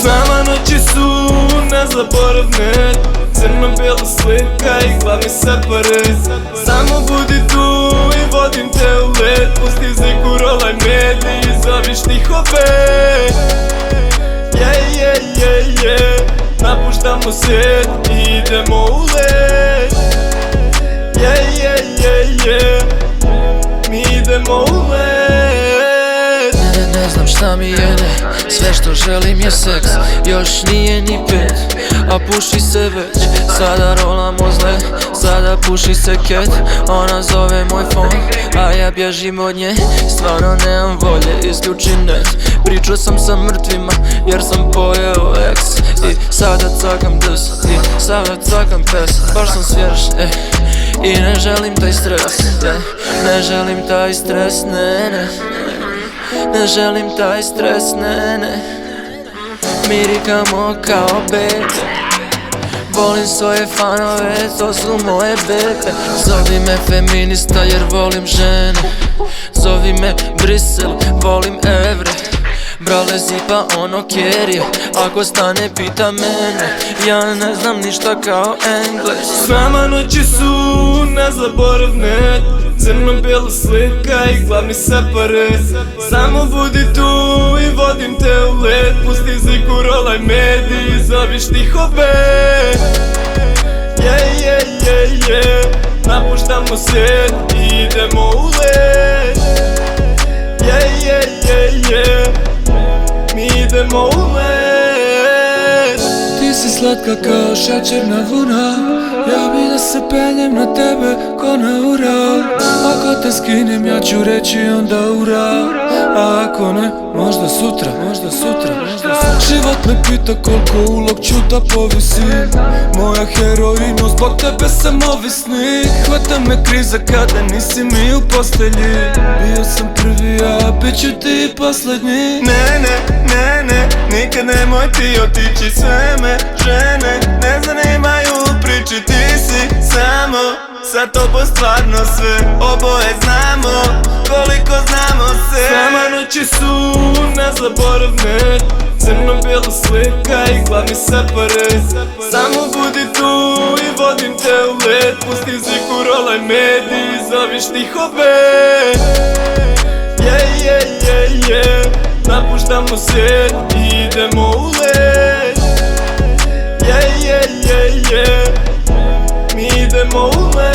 Sama noći su nezaboravne, crno-bijela slika i glavni separat. Samo budi tu i vodim te u led, pusti ziku, rolaj med i zove štihove. Napuštamo svijet i idemo u led. Mi idemo u led. Ne znam šta mi jede, sve što želim je seks. Još nije ni 5, a puši se već. Sada rolamo zle, sada puši se ket. Ona zove moj fon, a ja bježim od nje. Stvarno nemam volje, isključim net. Pričao sam sa mrtvima, jer sam pojeo eks. I sada cakam des, i sada cakam pes. Baš sam svjež, i ne želim taj stres, ne želim taj stres, ne. Ne želim taj stres, ne. Mirikamo kao bebe. Volim svoje fanove, to su moje bebe. Zovi me feminista jer volim žene. Zovi me Brisel, volim evre. Brale zipa ono kerje, ako stane pita mene. Ja ne znam ništa kao Engles. Sama noći su nezaboravne, crno-bijela slika i glavni separat. Samo budi tu i vodim te u led, pusti ziku, rolaj med i zove štihove. Napuštamo svijet i idemo u led. Mi idemo u led. Ti si slatka kao šećerna vuna, ja bi da se penjem na tebe ko na ura. Ako te skinem ja ću reći onda ura, a ako ne, možda sutra. Život me pita koliko ulog ću da povisim. Moja heroino, zbog tebe sam ovisnik. Hvata me kriza kada nisi mi u postelji. Bio sam prvi, a bit ću ti poslednji. Ne, nikad nemoj ti otići. Sve me žene ne zanimaju u priči. Ti si samo sa tobom stvarno sve. Oboje znamo koliko znamo se. Sama noći su nezaboravne, crno-bijela slika i glavni separat. Samo budi tu i vodim te u led, pusti ziku, rolaj med i zove štihove. Napuštamo svijet i idemo u led. Mi idemo u led.